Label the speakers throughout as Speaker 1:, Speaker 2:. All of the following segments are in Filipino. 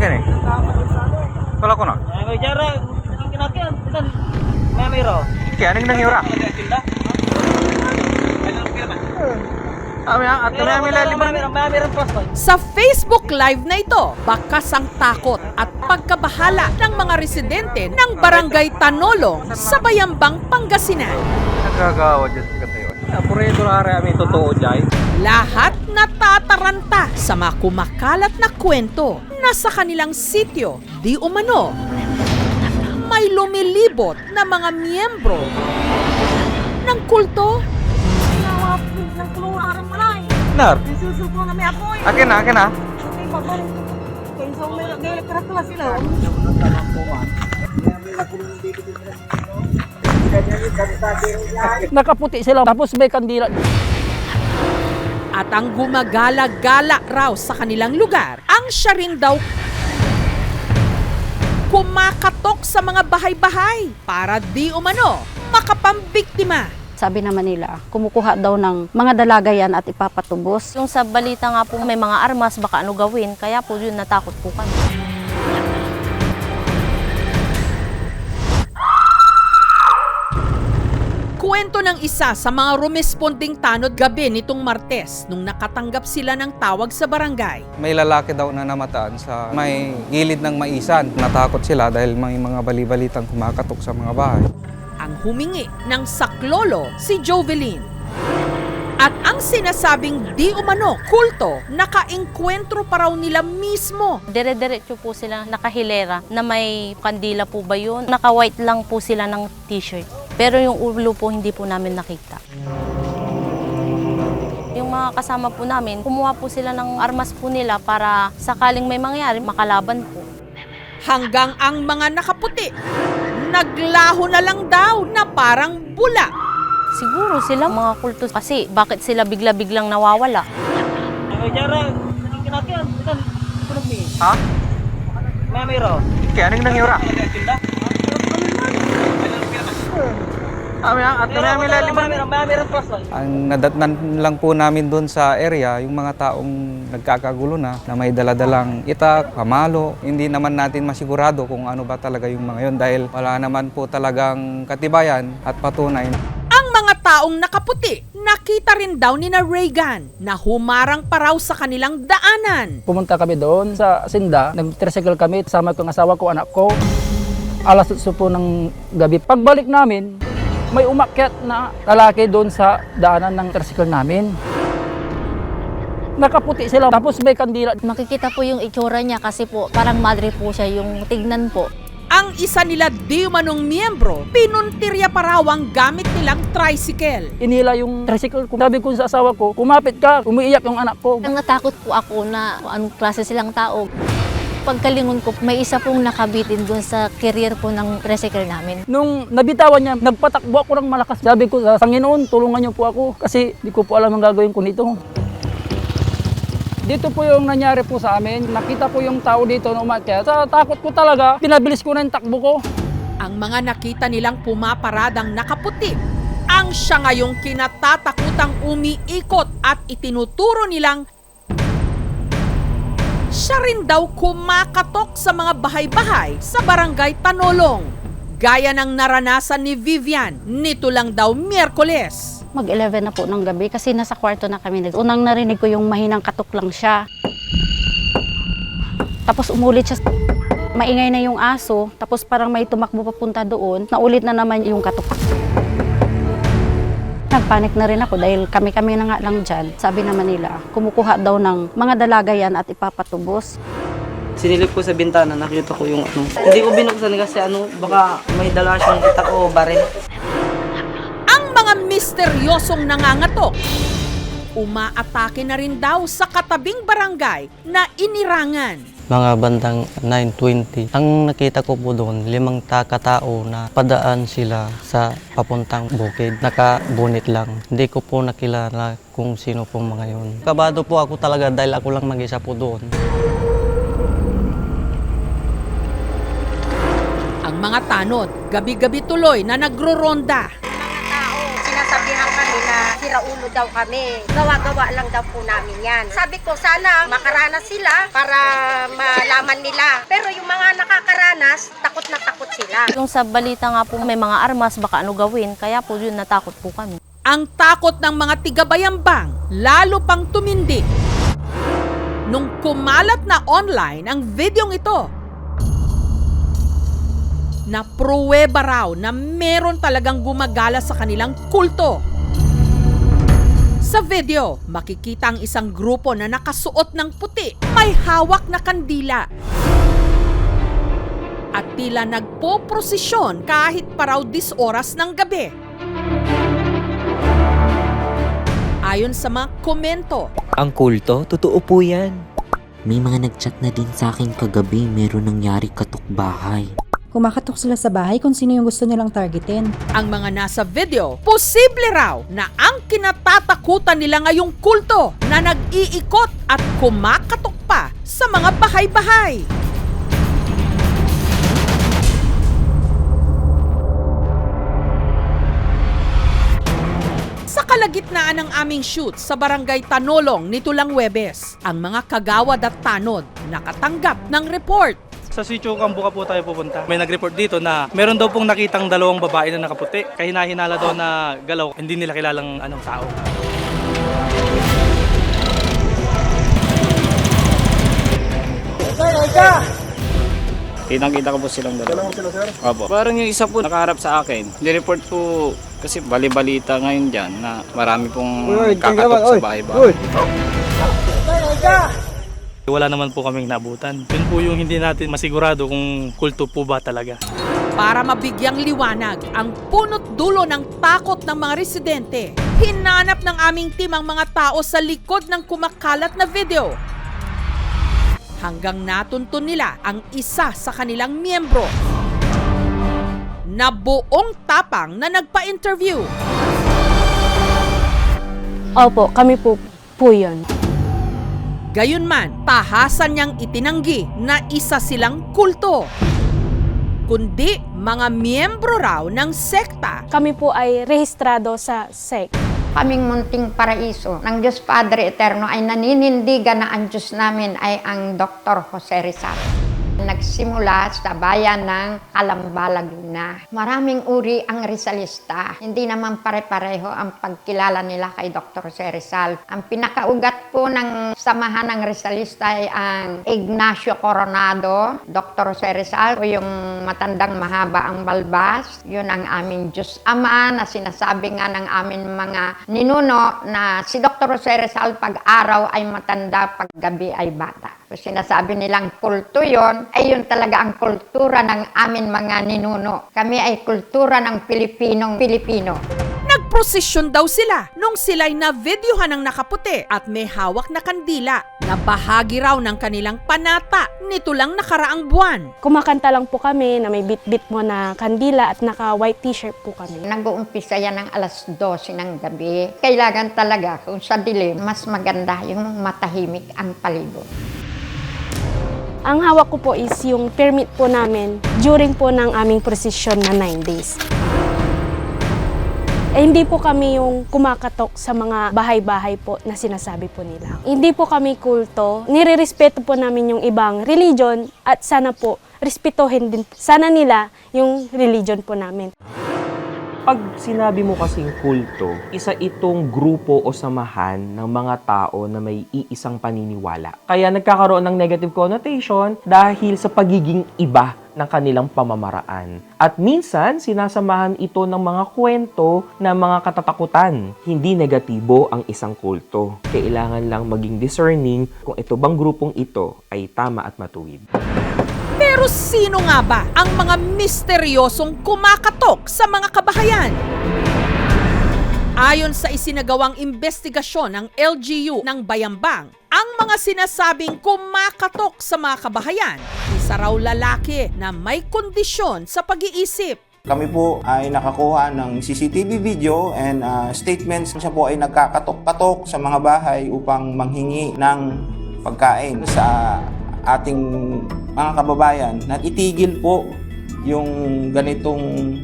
Speaker 1: kini? Wala ko na.
Speaker 2: May jara, kinakyan, dan may mayro.
Speaker 1: Kaya anong nangyura?
Speaker 3: Sa Facebook Live na ito, bakas ang takot at pagkabahala ng mga residente ng Barangay Tanolong sa Bayambang, Pangasinan.
Speaker 1: Nagagawa dyan sa katayon. Apurado na rin kami totoo dyan.
Speaker 3: Lahat natataranta sa mga kumakalat na kwento na sa kanilang sityo, di umano, may lumilibot na mga miyembro ng kulto.
Speaker 1: Nar,
Speaker 4: Susuko na may apoy.
Speaker 1: akin na.
Speaker 4: May pabalik. Kaya sa may keras sila.
Speaker 2: Nakaputi sila, tapos may kandila.
Speaker 3: At ang gumagala-gala raw sa kanilang lugar, ang siya rin daw kumakatok sa mga bahay-bahay para di umano makapambiktima.
Speaker 5: Sabi naman nila, kumukuha daw ng mga dalaga yan at ipapatubos.
Speaker 6: Yung sa balita nga po may mga armas, baka ano gawin, kaya po yun natakot po kami.
Speaker 3: Kwento ng isa sa mga rumesponding tanod gabi nitong Martes nung nakatanggap sila ng tawag sa barangay.
Speaker 7: May lalaki daw na namataan sa may gilid ng maisan. Natakot sila dahil may mga bali-balitang kumakatok sa mga bahay.
Speaker 3: Ang humingi ng saklolo si Jovelyn. At ang sinasabing di umano kulto, nakaengkwentro pa raw nila mismo.
Speaker 6: Dire-diretso po sila nakahilera na may kandila po ba yun? Naka-white lang po sila ng t-shirt. Pero yung ulo po hindi po namin nakita. Yung mga kasama po namin, kumuha po sila ng armas po nila para sakaling may mangyari, makalaban po.
Speaker 3: Hanggang ang mga nakaputi, naglaho na lang daw na parang bula.
Speaker 6: Siguro sila mga kulto kasi bakit sila bigla-biglang nawawala?
Speaker 2: May jara, kinakyan, dan kunag mi.
Speaker 1: Ha?
Speaker 2: May mayro.
Speaker 1: Kaya anong nangyura?
Speaker 2: May mayro plus.
Speaker 7: Ang nadatnan lang po namin doon sa area, yung mga taong nagkakagulo na may daladalang itak, pamalo. Hindi naman natin masigurado kung ano ba talaga yung mga yun dahil wala naman po talagang katibayan at patunay.
Speaker 3: Ang mga taong nakaputi, nakita rin daw ni na Reagan na humarang pa raw sa kanilang daanan.
Speaker 2: Pumunta kami doon sa Sinda, nag-tricycle kami, kasama ko ang asawa ko, anak ko. Alas 8 po ng gabi. Pagbalik namin, may umakyat na lalaki doon sa daanan ng tricycle namin. Nakaputi sila, tapos may kandila.
Speaker 8: Makikita po yung itsura niya kasi po parang madre po siya yung tignan po.
Speaker 3: Ang isa nila di umanong miyembro, pinuntirya pa raw ang gamit nilang tricycle.
Speaker 2: Inila yung tricycle ko. Sabi ko sa asawa ko, kumapit ka, umiiyak yung anak ko.
Speaker 8: Ang natakot po ako na anong klase silang tao. Pagkalingon ko, may isa pong nakabitin doon sa carrier po ng tricycle namin.
Speaker 2: Nung nabitawan niya, nagpatakbo ako ng malakas. Sabi ko sa Panginoon, tulungan niyo po ako kasi di ko po alam ang gagawin ko nito. Dito po yung nangyari po sa amin. Nakita po yung tao dito na umakyat. Sa takot ko talaga, pinabilis ko na yung takbo ko.
Speaker 3: Ang mga nakita nilang pumaparadang nakaputi, ang siya ngayong kinatatakutang umiikot at itinuturo nilang siya rin daw kumakatok sa mga bahay-bahay sa Barangay Tanolong. Gaya ng naranasan ni Vivian, nito lang daw Miyerkules.
Speaker 5: Mag-11 na po ng gabi kasi nasa kwarto na kami. Unang narinig ko yung mahinang katok lang siya. Tapos umulit siya. Maingay na yung aso, tapos parang may tumakbo papunta doon. Naulit na naman yung katok. Nagpanik na rin ako dahil kami-kami na nga lang dyan. Sabi naman nila, kumukuha daw ng mga dalaga yan at ipapatubos.
Speaker 2: Sinilip ko sa bintana, nakita ko yung ano. Hindi ko binuksan kasi baka may dala siyang itak o baril.
Speaker 3: Ang mga misteryosong nangangatok, umaatake na rin daw sa katabing barangay na inirangan.
Speaker 9: Mga bandang 9:20. Ang nakita ko po doon, 5 katao na padaan sila sa papuntang bukid. Nakabunit lang. Hindi ko po nakilala kung sino po mga yun. Kabado po ako talaga dahil ako lang mag-isa po doon.
Speaker 3: Ang mga tanod, gabi-gabi tuloy na nagro-ronda.
Speaker 4: Sinasabihan kanila
Speaker 10: siraulo daw kami. Gawa-gawa lang daw po namin yan. Sabi ko, sana makaranas sila para malaman nila. Pero yung mga nakakaranas, takot na takot sila.
Speaker 6: Yung sa balita nga po may mga armas, baka ano gawin, kaya po yun natakot po kami.
Speaker 3: Ang takot ng mga tiga-Bayambang lalo pang tumindi nung kumalat na online ang videong ito na pruweba raw na meron talagang gumagala sa kanilang kulto. Sa video, makikita ang isang grupo na nakasuot ng puti, may hawak na kandila. At tila nagpo-prosesyon kahit pa raw 10 oras ng gabi. Ayon sa mga komento,
Speaker 11: ang kulto, totoo po yan. May mga nagchat na din sa akin kagabi, meron nangyari katok bahay.
Speaker 12: Kumakatok sila sa bahay kung sino yung gusto nilang targetin.
Speaker 3: ang mga nasa video, posible raw na ang kinatatakutan nila ngayong kulto na nag-iikot at kumakatok pa sa mga bahay-bahay. Sa kalagitnaan ng aming shoot sa Barangay Tanolong nito lang Huwebes, ang mga kagawad at tanod nakatanggap ng report.
Speaker 13: Sa Sitio Cambuca po tayo pupunta. May nag-report dito na meron daw pong nakitang dalawang babae na nakaputi. Kahina-hinala daw na galaw, hindi nila kilalang tao.
Speaker 14: Kitang-kita ko po silang dalawa. Opo. Parang yung isa po nakaharap sa akin. Nireport po kasi bali-balita ngayon dyan na marami pong kakatok sa bahay-bahay.
Speaker 13: Wala naman po kaming nabutan. Yun po yung hindi natin masigurado kung kulto po ba talaga.
Speaker 3: Para mabigyang liwanag ang punot dulo ng takot ng mga residente, hinanap ng aming team ang mga tao sa likod ng kumakalat na video. Hanggang natuntun nila ang isa sa kanilang miyembro na buong tapang na nagpa-interview.
Speaker 15: Opo, kami po yun.
Speaker 3: Gayunman, tahasan niyang itinanggi na isa silang kulto, kundi mga miyembro raw ng sekta.
Speaker 15: Kami po ay rehistrado sa SEC.
Speaker 10: Kaming munting paraiso ng Diyos Padre Eterno ay naninindigan na ang Diyos namin ay ang Dr. Jose Rizal. Nagsimula sa bayan ng Calamba, Laguna. Maraming uri ang Rizalista. Hindi naman pare-pareho ang pagkilala nila kay Dr. Jose Rizal. Ang pinakaugat po ng samahan ng Rizalista ay ang Ignacio Coronado, Dr. Jose Rizal, o yung matandang mahaba ang balbas. Yun ang aming Diyos Ama na sinasabi nga ng amin mga ninuno na si Dr. Jose Rizal pag-araw ay matanda, pag-gabi ay bata. So, sinasabi nilang kulto yon, ay yun talaga ang kultura ng amin mga ninuno. Kami ay kultura ng Pilipino.
Speaker 3: Nagprosesyon daw sila nung sila'y na-videohan ng nakaputi at may hawak na kandila na bahagi raw ng kanilang panata nito lang nakaraang buwan.
Speaker 15: Kumakanta lang po kami na may bit-bit mo na kandila at naka-white t-shirt po kami.
Speaker 10: Nag-uumpisa yan ng alas 12 ng gabi. Kailangan talaga kung sa dilim, mas maganda yung matahimik ang palibot.
Speaker 15: Ang hawak ko po is yung permit po namin during po ng aming prosesyon na 9 days. Hindi po kami yung kumakatok sa mga bahay-bahay po na sinasabi po nila. Hindi po kami kulto. Nire-respeto po namin yung ibang religion at sana po respetuhin din sana nila yung religion po namin.
Speaker 16: Pag sinabi mo kasing kulto, isa itong grupo o samahan ng mga tao na may iisang paniniwala. Kaya nagkakaroon ng negative connotation dahil sa pagiging iba ng kanilang pamamaraan. At minsan, sinasamahan ito ng mga kwento na mga katatakutan. Hindi negatibo ang isang kulto. Kailangan lang maging discerning kung ito bang grupong ito ay tama at matuwid.
Speaker 3: Pero sino nga ba ang mga misteryosong kumakatok sa mga kabahayan? Ayon sa isinagawang investigasyon ng LGU ng Bayambang, ang mga sinasabing kumakatok sa mga kabahayan, isa raw lalaki na may kondisyon sa pag-iisip.
Speaker 17: Kami po ay nakakuha ng CCTV video and statements. Siya po ay nagkakatok-katok sa mga bahay upang manghingi ng pagkain sa ating mga kababayan na itigil po yung ganitong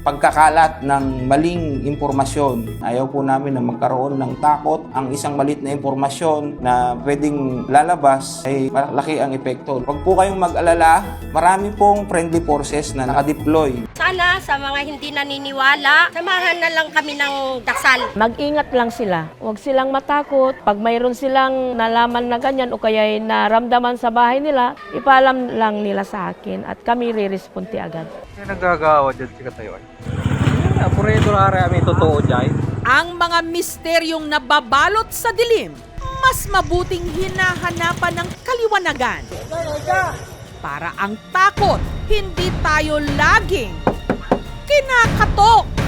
Speaker 17: pagkakalat ng maling impormasyon. Ayaw po namin na magkaroon ng takot. Ang isang malit na impormasyon na pwedeng lalabas ay malaki ang epekto. Huwag po kayong mag-alala, marami pong friendly forces na nakadeploy.
Speaker 18: Sana sa mga hindi naniniwala, samahan na lang kami ng dasal.
Speaker 19: Mag-ingat lang sila. Huwag silang matakot. Pag mayroon silang nalaman na ganyan o kaya naramdaman sa bahay nila, ipaalam lang nila sa akin at kami re-responde agad.
Speaker 1: May nagagawa dyan si Katayoy. Apurado rara kami totoo dyan.
Speaker 3: Ang mga misteryong nababalot sa dilim, mas mabuting hinahanapan ng kaliwanagan. Para ang takot, hindi tayo laging kinakatok.